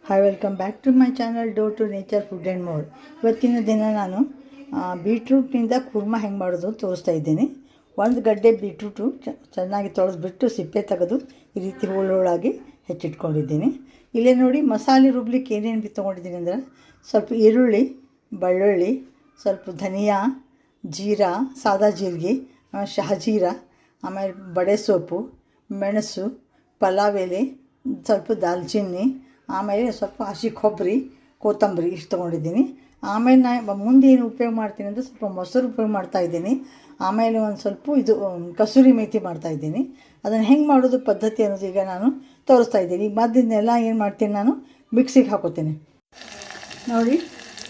Hi, welcome back to my channel do to nature food and more. ಇವತ್ತಿನ ದಿನ ನಾನು ಬೀಟ್ರೂಟ್ನಿಂದ ಕುರ್ಮಾ ಹೆಂಗೆ ಮಾಡೋದು ತೋರಿಸ್ತಾ ಇದ್ದೀನಿ. ಒಂದು ಗಡ್ಡೆ ಬೀಟ್ರೂಟು ಚೆನ್ನಾಗಿ ತೊಳೆದ್ಬಿಟ್ಟು ಸಿಪ್ಪೆ ತೆಗೆದು ಈ ರೀತಿ ಹೋಳಾಗಿ ಹೆಚ್ಚಿಟ್ಕೊಂಡಿದ್ದೀನಿ. ಇಲ್ಲೇ ನೋಡಿ, ಮಸಾಲೆ ರುಬ್ಲಿಕ್ಕೆ ಏನೇನು ತೊಗೊಂಡಿದ್ದೀನಿ ಅಂದರೆ ಸ್ವಲ್ಪ ಈರುಳ್ಳಿ, ಬೆಳ್ಳುಳ್ಳಿ, ಸ್ವಲ್ಪ ಧನಿಯಾ, ಜೀರಾ, ಸಾದಾ ಜೀರಿಗೆ, ಶಹಜೀರ, ಆಮೇಲೆ ಬಡೆ ಸೊಪ್ಪು, ಮೆಣಸು, ಪಲಾವ್ ಎಲೆ, ಸ್ವಲ್ಪ ದಾಲ್ಚಿನ್ನಿ, ಆಮೇಲೆ ಸ್ವಲ್ಪ ಹಸಿ ಕೊಬ್ಬರಿ, ಕೊತ್ತಂಬರಿ ಇಷ್ಟು ತೊಗೊಂಡಿದ್ದೀನಿ. ಆಮೇಲೆ ನಾನು ಮುಂದೆ ಏನು ಉಪಯೋಗ ಮಾಡ್ತೀನಿ ಅಂದರೆ ಸ್ವಲ್ಪ ಮೊಸರು ಉಪಯೋಗ ಮಾಡ್ತಾಯಿದ್ದೀನಿ. ಆಮೇಲೆ ಒಂದು ಸ್ವಲ್ಪ ಇದು ಕಸೂರಿ ಮೇಥಿ ಮಾಡ್ತಾಯಿದ್ದೀನಿ. ಅದನ್ನು ಹೆಂಗೆ ಮಾಡೋದು ಪದ್ಧತಿ ಅನ್ನೋದು ಈಗ ನಾನು ತೋರಿಸ್ತಾ ಇದ್ದೀನಿ. ಈಗ ಮದ್ದನ್ನೆಲ್ಲ ಏನು ಮಾಡ್ತೀನಿ, ನಾನು ಮಿಕ್ಸಿಗೆ ಹಾಕೋತೀನಿ. ನೋಡಿ,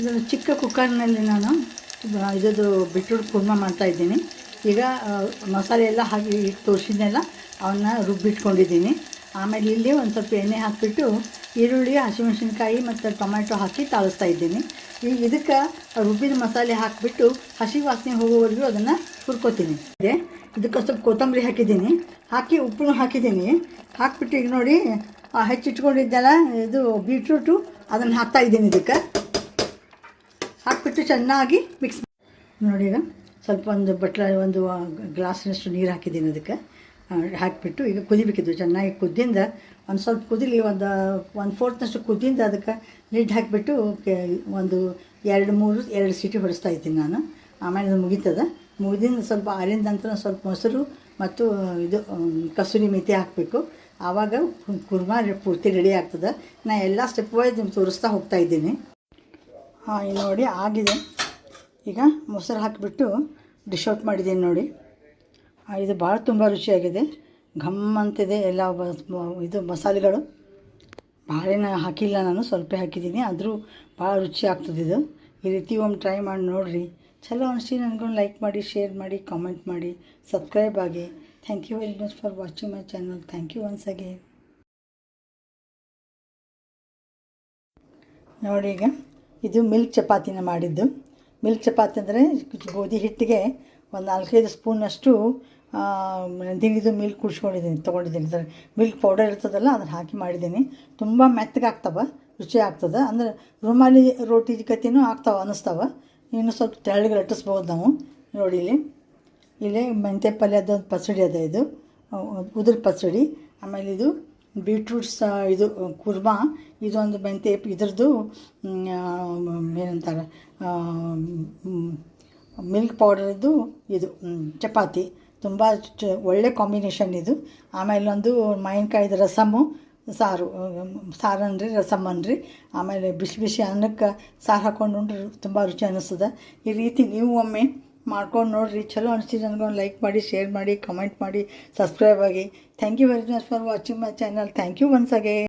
ಇದನ್ನು ಚಿಕ್ಕ ಕುಕ್ಕರ್ನಲ್ಲಿ ನಾನು ಇದದು ಬೀಟ್ರೂಟ್ ಕುರ್ಮಾ ಮಾಡ್ತಾಯಿದ್ದೀನಿ. ಈಗ ಮಸಾಲೆ ಎಲ್ಲ ಹಾಕಿ ತೋರಿಸಿದ್ನೆಲ್ಲ ಅವನ್ನ ರುಬ್ಬಿಟ್ಕೊಂಡಿದ್ದೀನಿ. ಆಮೇಲೆ ಇಲ್ಲಿ ಒಂದು ಸ್ವಲ್ಪ ಎಣ್ಣೆ ಹಾಕಿಬಿಟ್ಟು ಈರುಳ್ಳಿ, ಹಸಿಮೆಣಸಿನ್ಕಾಯಿ ಮತ್ತು ಟೊಮ್ಯಾಟೊ ಹಾಕಿ ತಾಳಿಸ್ತಾ ಇದ್ದೀನಿ. ಈಗ ಇದಕ್ಕೆ ರುಬ್ಬಿದ ಮಸಾಲೆ ಹಾಕಿಬಿಟ್ಟು ಹಸಿ ವಾಸನೆ ಹೋಗೋವರೆಗೂ ಅದನ್ನು ಹುರ್ಕೋತೀನಿ. ಇದಕ್ಕೆ ಸ್ವಲ್ಪ ಕೊತ್ತಂಬರಿ ಹಾಕಿದ್ದೀನಿ, ಹಾಕಿ ಉಪ್ಪು ಹಾಕಿದ್ದೀನಿ. ಹಾಕಿಬಿಟ್ಟು ಈಗ ನೋಡಿ, ಹೆಚ್ಚಿಟ್ಕೊಂಡಿದ್ದೆಲ್ಲ ಇದು ಬೀಟ್ರೂಟು ಅದನ್ನು ಹಾಕ್ತಾಯಿದ್ದೀನಿ. ಇದಕ್ಕೆ ಹಾಕಿಬಿಟ್ಟು ಚೆನ್ನಾಗಿ ಮಿಕ್ಸ್ ನೋಡಿ. ಈಗ ಸ್ವಲ್ಪ ಒಂದು ಗ್ಲಾಸ್ನಷ್ಟು ನೀರು ಹಾಕಿದ್ದೀನಿ. ಅದಕ್ಕೆ ಹಾಕಿಬಿಟ್ಟು ಈಗ ಕುದಿಬೇಕಿದ್ದು ಚೆನ್ನಾಗಿ ಕುದ್ದಿಂದ ಒಂದು ಸ್ವಲ್ಪ ಕುದಿಲಿ, ಒಂದು ಫೋರ್ತ್ನಷ್ಟು ಕುದ್ದಿಂದ ಅದಕ್ಕೆ ಲಿಡ್ ಹಾಕಿಬಿಟ್ಟು ಒಂದು 2 ಸೀಟಿ ಹೊಡಿಸ್ತಾ ಇದ್ದೀನಿ ನಾನು. ಆಮೇಲೆ ಅದು ಮುಗಿದಿಂದ ಸ್ವಲ್ಪ ಆರಿದ ನಂತರ ಸ್ವಲ್ಪ ಮೊಸರು ಮತ್ತು ಇದು ಕಸೂರಿ ಮೇಥಿ ಹಾಕಬೇಕು. ಆವಾಗ ಕುರ್ಮಾ ಪೂರ್ತಿ ರೆಡಿ ಆಗ್ತದೆ. ನಾನು ಎಲ್ಲ ಸ್ಟೆಪ್ ವೈಸ್ ತೋರಿಸ್ತಾ ಹೋಗ್ತಾಯಿದ್ದೀನಿ. ಈಗ ನೋಡಿ ಆಗಿದೆ. ಈಗ ಮೊಸರು ಹಾಕಿಬಿಟ್ಟು ಡಿಶ್ ಔಟ್ ಮಾಡಿದ್ದೀನಿ ನೋಡಿ. ಇದು ಭಾಳ ತುಂಬ ರುಚಿಯಾಗಿದೆ, ಘಮ್ ಅಂತಿದೆ. ಎಲ್ಲ ಇದು ಮಸಾಲೆಗಳು ಭಾಳೇನ ಹಾಕಿಲ್ಲ, ನಾನು ಸ್ವಲ್ಪ ಹಾಕಿದ್ದೀನಿ, ಆದರೂ ಭಾಳ ರುಚಿ ಆಗ್ತದೆ ಇದು. ಈ ರೀತಿ ಒಮ್ಮೆ ಟ್ರೈ ಮಾಡಿ ನೋಡಿರಿ. ಚಲೋ ಅನಿಸಿ ನನಗೊಂದು ಲೈಕ್ ಮಾಡಿ, ಶೇರ್ ಮಾಡಿ, ಕಾಮೆಂಟ್ ಮಾಡಿ, ಸಬ್ಸ್ಕ್ರೈಬ್ ಆಗಿ. Thank you very much for watching my channel. Thank you once again. ನೋಡಿ, ಈಗ ಇದು ಮಿಲ್ಕ್ ಚಪಾತಿನ ಮಾಡಿದ್ದು. ಮಿಲ್ಕ್ ಚಪಾತಿ ಅಂದರೆ ಗೋಧಿ ಹಿಟ್ಟಿಗೆ ಒಂದು 4-5 ಸ್ಪೂನಷ್ಟು ಇದು ಮಿಲ್ಕ್ ತೊಗೊಂಡಿದ್ದೀನಿ. ಮಿಲ್ಕ್ ಪೌಡರ್ ಇರ್ತದಲ್ಲ, ಅದನ್ನು ಹಾಕಿ ಮಾಡಿದ್ದೀನಿ. ತುಂಬ ಮೆತ್ತಗಾಗ್ತವೆ, ರುಚಿ ಆಗ್ತದೆ. ಅಂದರೆ ರುಮಾಲಿ ರೋಟಿ ಗತಿನೂ ಆಗ್ತಾವೆ ಅನ್ನಿಸ್ತಾವೆ. ಇನ್ನು ಸ್ವಲ್ಪ ತೆಳ್ಳಗೆ ಲಟ್ಟಿಸ್ಬೋದು ನಾವು. ನೋಡಿ, ಇಲ್ಲಿ ಮೆಂತ್ಯ ಪಲ್ಯದ ಪಚಡಿ ಅದ, ಇದು ಉದುರು ಪಚಡಿ. ಆಮೇಲೆ ಇದು ಬೀಟ್ರೂಟ್ಸ್ ಇದು ಕುರ್ಮಾ, ಇದೊಂದು ಮೆಂತ್ಯ ಇದ್ರದ್ದು ಏನಂತಾರೆ ಮಿಲ್ಕ್ ಪೌಡರ್ದು ಇದು ಚಪಾತಿ. ತುಂಬ ಒಳ್ಳೆ ಕಾಂಬಿನೇಷನ್ ಇದು. ಆಮೇಲೆ ಒಂದು ಮಾವಿನಕಾಯ್ದು ರಸಮ್ಮು, ಸಾರು ಅನ್ರಿ, ರಸಮ್ ಅನ್ರಿ. ಆಮೇಲೆ ಬಿಸಿ ಬಿಸಿ ಅನ್ನಕ್ಕೆ ಸಾರು ಹಾಕ್ಕೊಂಡು ಉಂಡ್ರೆ ತುಂಬ ರುಚಿ ಅನ್ನಿಸ್ತದೆ. ಈ ರೀತಿ ನೀವು ಒಮ್ಮೆ ಮಾಡ್ಕೊಂಡು ನೋಡಿರಿ. ಚಲೋ ಅನಿಸ್ತಿದೆ ನನಗೊಂದು ಲೈಕ್ ಮಾಡಿ, ಶೇರ್ ಮಾಡಿ, ಕಮೆಂಟ್ ಮಾಡಿ, ಸಬ್ಸ್ಕ್ರೈಬ್ ಆಗಿ. Thank you very much for watching my channel. Thank you once again.